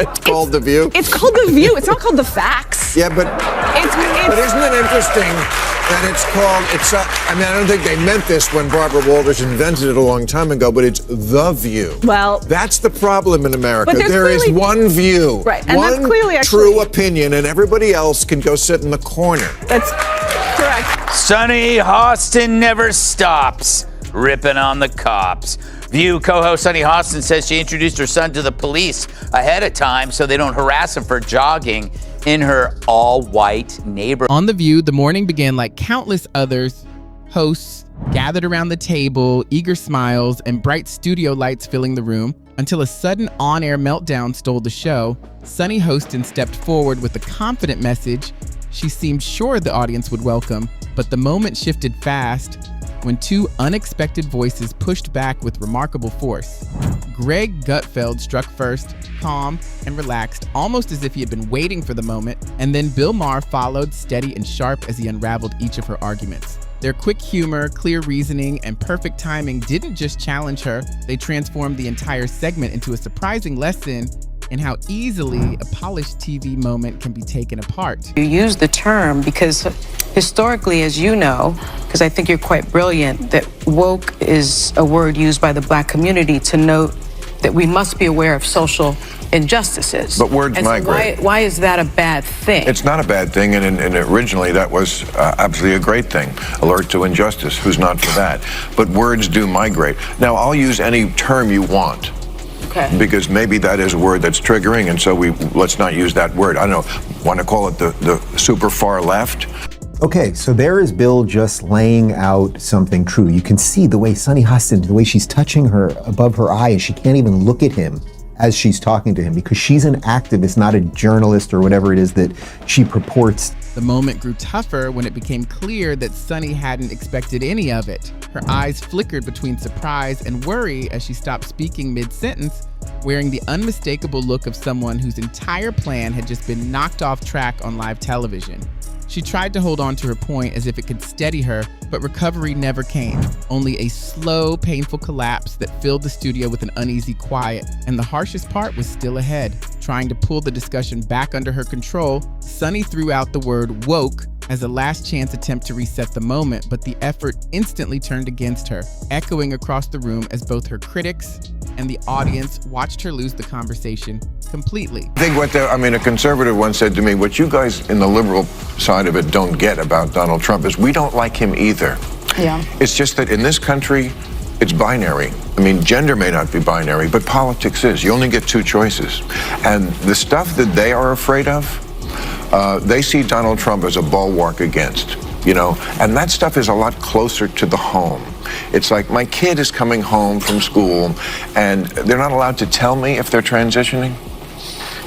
It's called The View? It's called The View. It's not called The Facts. Yeah, but isn't it interesting that it's called, I mean, I don't think they meant this when Barbara Walters invented it a long time ago, but it's The View. Well, that's the problem in America. There is one view, right, and one that's clearly true opinion, and everybody else can go sit in the corner. That's correct. Sunny Hostin never stops ripping on the cops. View co-host Sunny Hostin says she introduced her son to the police ahead of time so they don't harass him for jogging in her all-white neighborhood. On The View, the morning began like countless others. Hosts gathered around the table, eager smiles and bright studio lights filling the room, until a sudden on-air meltdown stole the show. Sunny Hostin stepped forward with a confident message she seemed sure the audience would welcome, but the moment shifted fast when two unexpected voices pushed back with remarkable force. Greg Gutfeld struck first, calm and relaxed, almost as if he had been waiting for the moment, and then Bill Maher followed, steady and sharp as he unraveled each of her arguments. Their quick humor, clear reasoning, and perfect timing didn't just challenge her, they transformed the entire segment into a surprising lesson in how easily a polished TV moment can be taken apart. You use the term because historically, as you know, because I think you're quite brilliant, that woke is a word used by the Black community to note that we must be aware of social injustices. But words and migrate. So why is that a bad thing? It's not a bad thing, and originally that was absolutely a great thing. Alert to injustice, who's not for that? But words do migrate. Now, I'll use any term you want. Okay. Because maybe that is a word that's triggering, and so let's not use that word. I don't know, want to call it the super far left? Okay, so there is Bill just laying out something true. You can see the way Sunny Hostin, the way she's touching her above her eye, and she can't even look at him as she's talking to him because she's an activist, not a journalist or whatever it is that she purports. The moment grew tougher when it became clear that Sunny hadn't expected any of it. Her eyes flickered between surprise and worry as she stopped speaking mid-sentence, wearing the unmistakable look of someone whose entire plan had just been knocked off track on live television. She tried to hold on to her point as if it could steady her, but recovery never came. Only a slow, painful collapse that filled the studio with an uneasy quiet. And the harshest part was still ahead. Trying to pull the discussion back under her control, Sunny threw out the word woke as a last chance attempt to reset the moment, but the effort instantly turned against her, echoing across the room as both her critics and the audience watched her lose the conversation completely. I think a conservative once said to me, what you guys in the liberal side of it don't get about Donald Trump is we don't like him either. Yeah. It's just that in this country, it's binary. I mean, gender may not be binary, but politics is. You only get two choices. And the stuff that they are afraid of, they see Donald Trump as a bulwark against, and that stuff is a lot closer to the home. It's like my kid is coming home from school and they're not allowed to tell me if they're transitioning.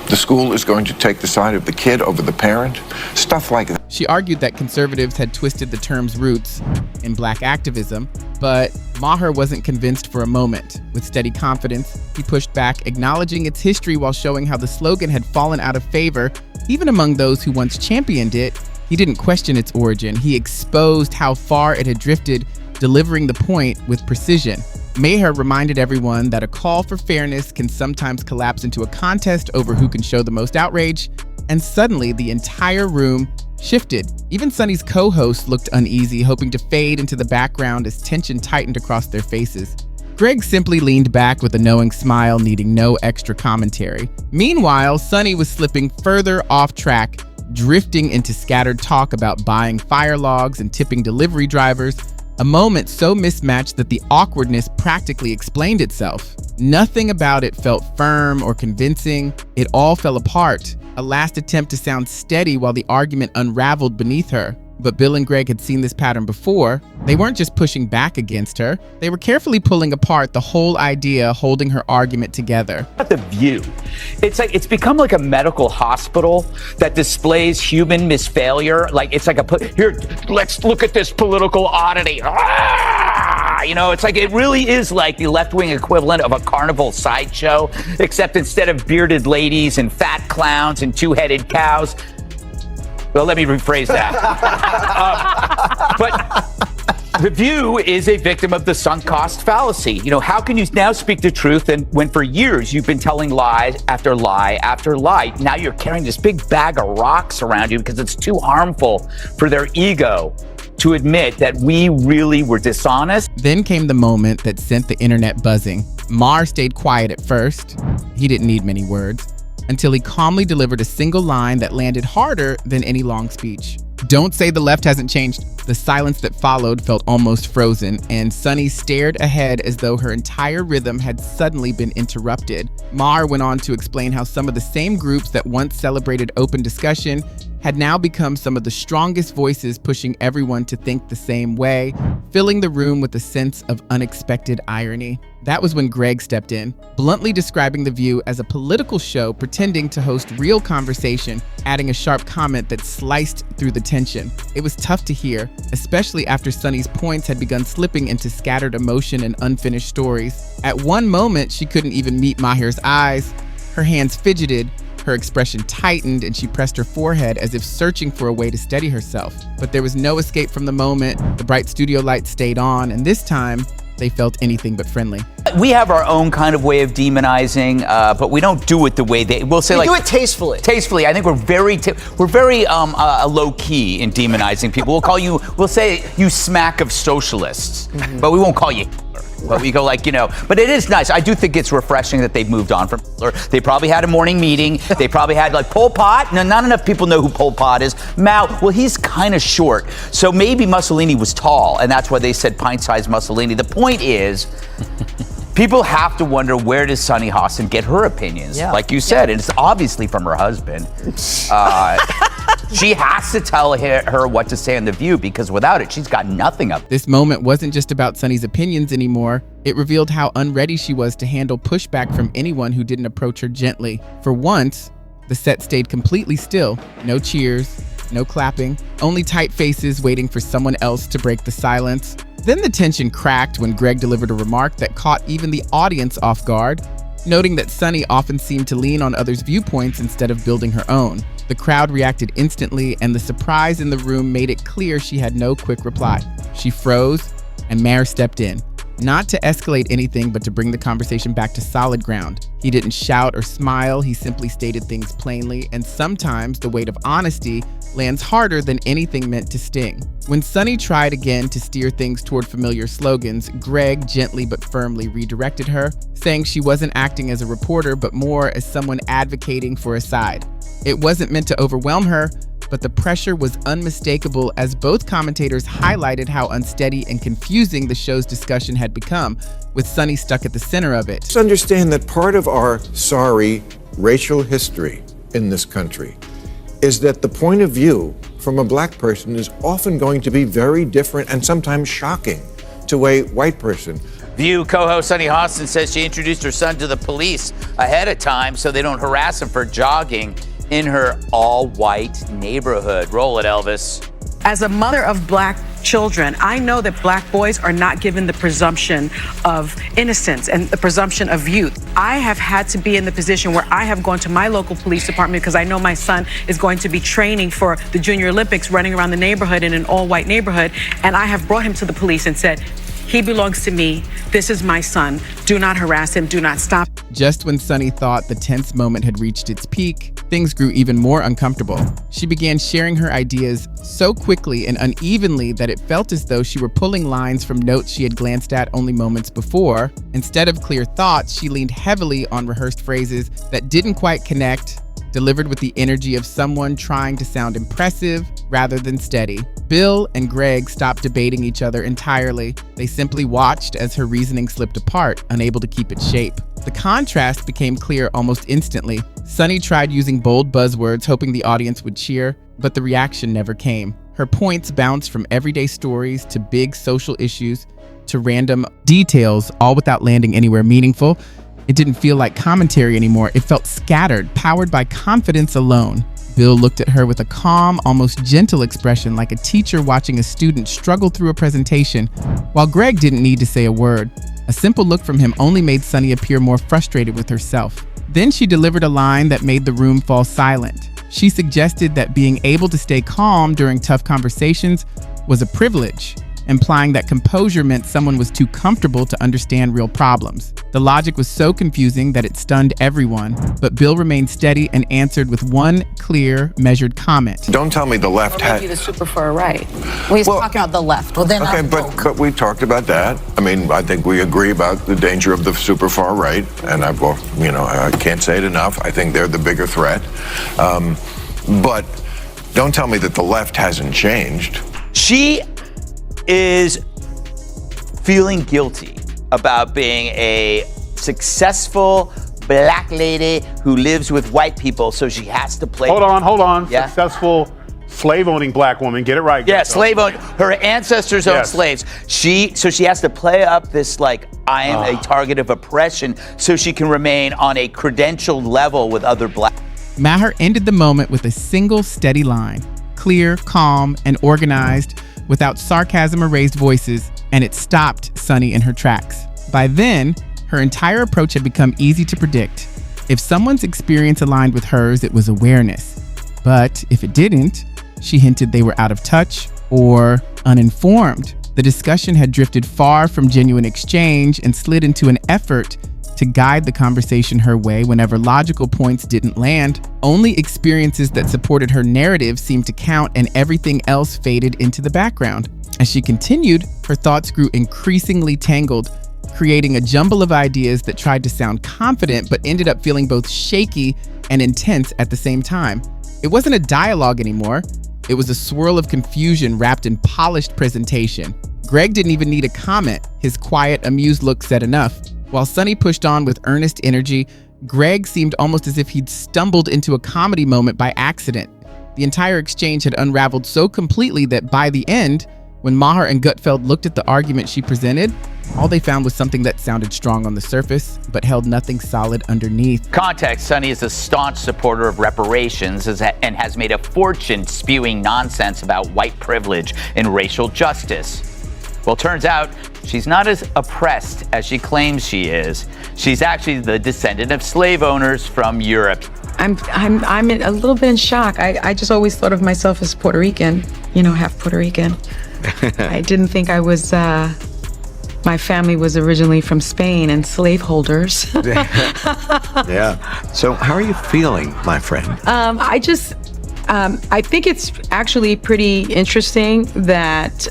The school is going to take the side of the kid over the parent, stuff like that. She argued that conservatives had twisted the term's roots in Black activism, but Maher wasn't convinced for a moment. With steady confidence, he pushed back, acknowledging its history while showing how the slogan had fallen out of favor, even among those who once championed it. He didn't question its origin. He exposed how far it had drifted, delivering the point with precision. Maher reminded everyone that a call for fairness can sometimes collapse into a contest over who can show the most outrage, and suddenly the entire room shifted. Even Sunny's co-host looked uneasy, hoping to fade into the background as tension tightened across their faces. Greg simply leaned back with a knowing smile, needing no extra commentary. Meanwhile, Sunny was slipping further off track, drifting into scattered talk about buying fire logs and tipping delivery drivers, a moment so mismatched that the awkwardness practically explained itself. Nothing about it felt firm or convincing. It all fell apart, a last attempt to sound steady while the argument unraveled beneath her. But Bill and Greg had seen this pattern before. They weren't just pushing back against her. They were carefully pulling apart the whole idea, holding her argument together. At The View, it's become like a medical hospital that displays human misfailure. Here, let's look at this political oddity. It really is like the left-wing equivalent of a carnival sideshow, except instead of bearded ladies and fat clowns and two-headed cows. Well, let me rephrase that. But The View is a victim of the sunk cost fallacy. You know, how can you now speak the truth and when for years you've been telling lie after lie after lie? Now you're carrying this big bag of rocks around you because it's too harmful for their ego to admit that we really were dishonest. Then came the moment that sent the internet buzzing. Maher stayed quiet at first. He didn't need many words, until he calmly delivered a single line that landed harder than any long speech. Don't say the left hasn't changed. The silence that followed felt almost frozen, and Sunny stared ahead as though her entire rhythm had suddenly been interrupted. Maher went on to explain how some of the same groups that once celebrated open discussion had now become some of the strongest voices pushing everyone to think the same way, filling the room with a sense of unexpected irony. That was when Greg stepped in, bluntly describing The View as a political show pretending to host real conversation, adding a sharp comment that sliced through the tension. It was tough to hear, especially after Sunny's points had begun slipping into scattered emotion and unfinished stories. At one moment, she couldn't even meet Maher's eyes. Her hands fidgeted, her expression tightened, and she pressed her forehead as if searching for a way to steady herself. But there was no escape from the moment. The bright studio lights stayed on, and this time, they felt anything but friendly. We have our own kind of way of demonizing, but we don't do it the way we'll say. We do it tastefully. Tastefully, I think we're very low key in demonizing people. We'll say you smack of socialists, but we won't call you Hitler. But we go but it is nice. I do think it's refreshing that they've moved on from Hitler. They probably had a morning meeting. They probably had Pol Pot. No, not enough people know who Pol Pot is. Mao, well, he's kind of short. So maybe Mussolini was tall, and that's why they said pint-sized Mussolini. The point is, people have to wonder, where does Sunny Hostin get her opinions? Yeah. Like you said, and it's obviously from her husband. She has to tell her what to say on The View, because without it, she's got nothing up. This moment wasn't just about Sunny's opinions anymore. It revealed how unready she was to handle pushback from anyone who didn't approach her gently. For once, the set stayed completely still. No cheers, no clapping, only tight faces waiting for someone else to break the silence. Then the tension cracked when Greg delivered a remark that caught even the audience off guard, noting that Sunny often seemed to lean on others' viewpoints instead of building her own. The crowd reacted instantly, and the surprise in the room made it clear she had no quick reply. She froze, and Maher stepped in, not to escalate anything, but to bring the conversation back to solid ground. He didn't shout or smile, he simply stated things plainly, and sometimes the weight of honesty lands harder than anything meant to sting. When Sunny tried again to steer things toward familiar slogans, Greg gently but firmly redirected her, saying she wasn't acting as a reporter, but more as someone advocating for a side. It wasn't meant to overwhelm her, but the pressure was unmistakable as both commentators highlighted how unsteady and confusing the show's discussion had become, with Sunny stuck at the center of it. Let's understand that part of our sorry racial history in this country is that the point of view from a black person is often going to be very different and sometimes shocking to a white person. View co-host Sunny Hostin says she introduced her son to the police ahead of time so they don't harass him for jogging in her all-white neighborhood. Roll it, Elvis. As a mother of black children, I know that black boys are not given the presumption of innocence and the presumption of youth. I have had to be in the position where I have gone to my local police department because I know my son is going to be training for the Junior Olympics, running around the neighborhood in an all-white neighborhood, and I have brought him to the police and said, he belongs to me. This is my son. Do not harass him. Do not stop. Just when Sunny thought the tense moment had reached its peak, things grew even more uncomfortable. She began sharing her ideas so quickly and unevenly that it felt as though she were pulling lines from notes she had glanced at only moments before. Instead of clear thoughts, she leaned heavily on rehearsed phrases that didn't quite connect, delivered with the energy of someone trying to sound impressive rather than steady. Bill and Greg stopped debating each other entirely. They simply watched as her reasoning slipped apart, unable to keep its shape. The contrast became clear almost instantly. Sunny tried using bold buzzwords, hoping the audience would cheer, but the reaction never came. Her points bounced from everyday stories to big social issues to random details, all without landing anywhere meaningful. It didn't feel like commentary anymore. It felt scattered, powered by confidence alone. Bill looked at her with a calm, almost gentle expression, like a teacher watching a student struggle through a presentation, while Greg didn't need to say a word. A simple look from him only made Sunny appear more frustrated with herself. Then she delivered a line that made the room fall silent. She suggested that being able to stay calm during tough conversations was a privilege, implying that composure meant someone was too comfortable to understand real problems. The logic was so confusing that it stunned everyone, but Bill remained steady and answered with one clear, measured comment. Don't tell me the left Or maybe the super far right. Well, he's talking about the left. Well, then Okay, but we talked about that. I mean, I think we agree about the danger of the super far right, and I can't say it enough. I think they're the bigger threat. But don't tell me that the left hasn't changed. She is feeling guilty about being a successful black lady who lives with white people, so she has to play. Hold on. Yeah. Successful slave-owning black woman. Get it right. Yeah, slave owned. Her ancestors owned slaves. So she has to play up this like I am a target of oppression, so she can remain on a credentialed level with other black. Maher ended the moment with a single steady line, clear, calm, and organized, without sarcasm or raised voices, and it stopped Sunny in her tracks. By then, her entire approach had become easy to predict. If someone's experience aligned with hers, it was awareness. But if it didn't, she hinted they were out of touch or uninformed. The discussion had drifted far from genuine exchange and slid into an effort to guide the conversation her way whenever logical points didn't land. Only experiences that supported her narrative seemed to count, and everything else faded into the background. As she continued, her thoughts grew increasingly tangled, creating a jumble of ideas that tried to sound confident but ended up feeling both shaky and intense at the same time. It wasn't a dialogue anymore. It was a swirl of confusion wrapped in polished presentation. Greg didn't even need a comment. His quiet, amused look said enough. While Sunny pushed on with earnest energy, Greg seemed almost as if he'd stumbled into a comedy moment by accident. The entire exchange had unraveled so completely that by the end, when Maher and Gutfeld looked at the argument she presented, all they found was something that sounded strong on the surface, but held nothing solid underneath. Context: Sunny is a staunch supporter of reparations and has made a fortune spewing nonsense about white privilege and racial justice. Well, turns out she's not as oppressed as she claims she is. She's actually the descendant of slave owners from Europe. I'm a little bit in shock. I just always thought of myself as Puerto Rican, half Puerto Rican. I didn't think I was, my family was originally from Spain and slaveholders. Yeah. So how are you feeling, my friend? I think it's actually pretty interesting that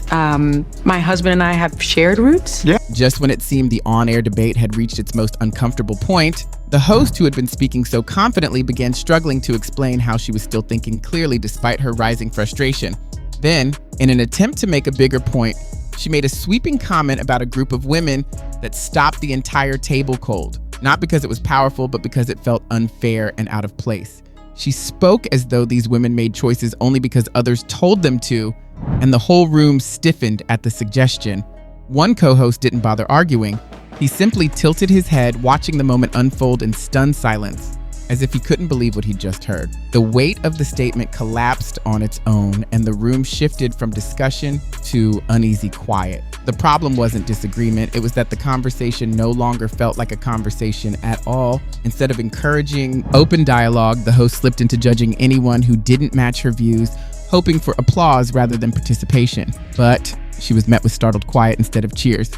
my husband and I have shared roots. Yeah. Just when it seemed the on-air debate had reached its most uncomfortable point, the host, who had been speaking so confidently, began struggling to explain how she was still thinking clearly despite her rising frustration. Then, in an attempt to make a bigger point, she made a sweeping comment about a group of women that stopped the entire table cold, not because it was powerful, but because it felt unfair and out of place. She spoke as though these women made choices only because others told them to, and the whole room stiffened at the suggestion. One co-host didn't bother arguing. He simply tilted his head, watching the moment unfold in stunned silence, as if he couldn't believe what he'd just heard. The weight of the statement collapsed on its own, and the room shifted from discussion to uneasy quiet. The problem wasn't disagreement, it was that the conversation no longer felt like a conversation at all. Instead of encouraging open dialogue, the host slipped into judging anyone who didn't match her views, hoping for applause rather than participation. But she was met with startled quiet instead of cheers.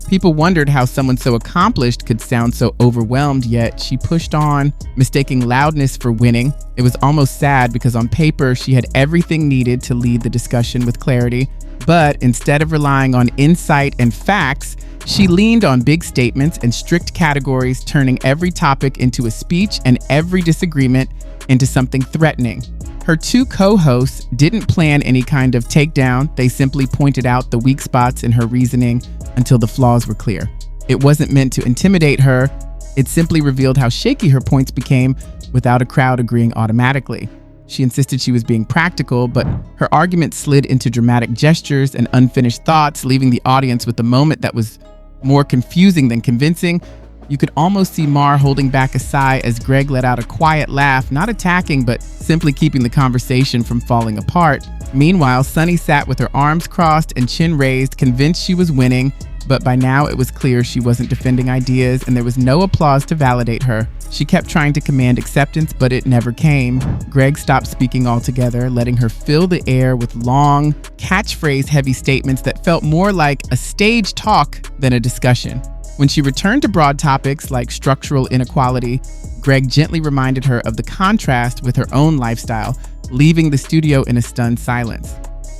People wondered how someone so accomplished could sound so overwhelmed, yet she pushed on, mistaking loudness for winning. It was almost sad because on paper, she had everything needed to lead the discussion with clarity. But instead of relying on insight and facts, she leaned on big statements and strict categories, turning every topic into a speech and every disagreement into something threatening. Her two co-hosts didn't plan any kind of takedown. They simply pointed out the weak spots in her reasoning until the flaws were clear. It wasn't meant to intimidate her. It simply revealed how shaky her points became without a crowd agreeing automatically. She insisted she was being practical, but her argument slid into dramatic gestures and unfinished thoughts, leaving the audience with a moment that was more confusing than convincing. You could almost see Maher holding back a sigh as Greg let out a quiet laugh, not attacking, but simply keeping the conversation from falling apart. Meanwhile, Sunny sat with her arms crossed and chin raised, convinced she was winning, but by now it was clear she wasn't defending ideas and there was no applause to validate her. She kept trying to command acceptance, but it never came. Greg stopped speaking altogether, letting her fill the air with long, catchphrase-heavy statements that felt more like a stage talk than a discussion. When she returned to broad topics like structural inequality, Greg gently reminded her of the contrast with her own lifestyle, leaving the studio in a stunned silence.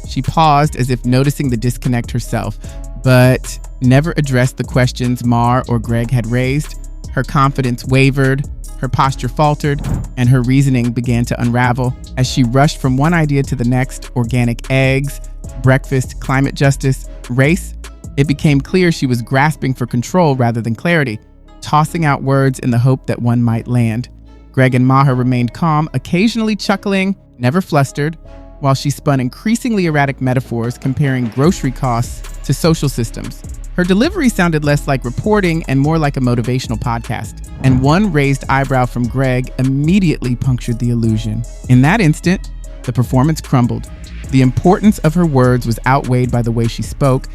She paused as if noticing the disconnect herself, but never addressed the questions Maher or Greg had raised. Her confidence wavered, her posture faltered, and her reasoning began to unravel. As she rushed from one idea to the next, organic eggs, breakfast, climate justice, race, it became clear she was grasping for control rather than clarity, tossing out words in the hope that one might land. Greg and Maher remained calm, occasionally chuckling, never flustered, while she spun increasingly erratic metaphors comparing grocery costs to social systems. Her delivery sounded less like reporting and more like a motivational podcast, and one raised eyebrow from Greg immediately punctured the illusion. In that instant, the performance crumbled. The importance of her words was outweighed by the way she spoke,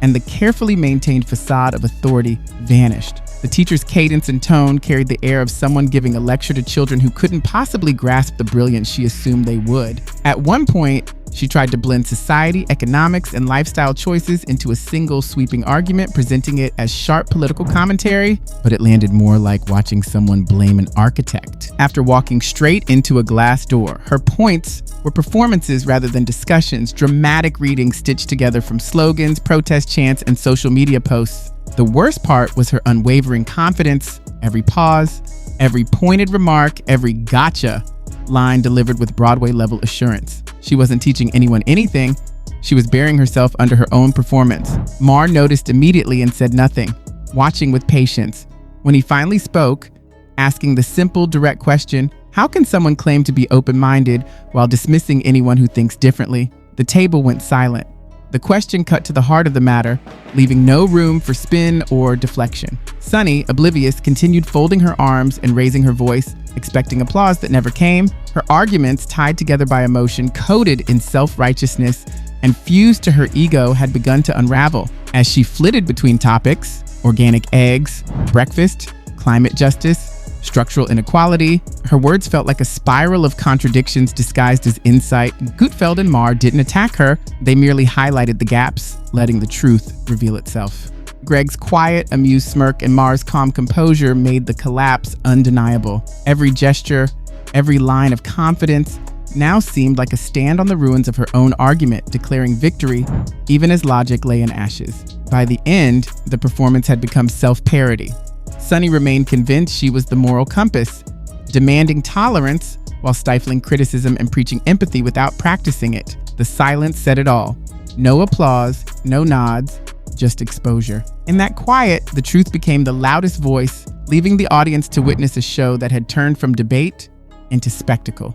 and the carefully maintained facade of authority vanished. The teacher's cadence and tone carried the air of someone giving a lecture to children who couldn't possibly grasp the brilliance she assumed they would. At one point, she tried to blend society, economics, and lifestyle choices into a single sweeping argument, presenting it as sharp political commentary, but it landed more like watching someone blame an architect. After walking straight into a glass door, her points were performances rather than discussions, dramatic readings stitched together from slogans, protest chants, and social media posts. The worst part was her unwavering confidence, every pause, every pointed remark, every gotcha line delivered with Broadway-level assurance. She wasn't teaching anyone anything. She was burying herself under her own performance. Maher noticed immediately and said nothing, watching with patience. When he finally spoke, asking the simple, direct question, how can someone claim to be open-minded while dismissing anyone who thinks differently? The table went silent. The question cut to the heart of the matter, leaving no room for spin or deflection. Sunny, oblivious, continued folding her arms and raising her voice, expecting applause that never came. Her arguments, tied together by emotion, coated in self-righteousness, and fused to her ego, had begun to unravel. As she flitted between topics, organic eggs, breakfast, climate justice, structural inequality, her words felt like a spiral of contradictions disguised as insight. Gutfeld and Maher didn't attack her, they merely highlighted the gaps, letting the truth reveal itself. Greg's quiet, amused smirk and Maher's calm composure made the collapse undeniable. Every gesture, every line of confidence now seemed like a stand on the ruins of her own argument, declaring victory even as logic lay in ashes. By the end, the performance had become self-parody. Sunny remained convinced she was the moral compass, demanding tolerance while stifling criticism and preaching empathy without practicing it. The silence said it all. No applause, no nods, just exposure. In that quiet, the truth became the loudest voice, leaving the audience to witness a show that had turned from debate into spectacle.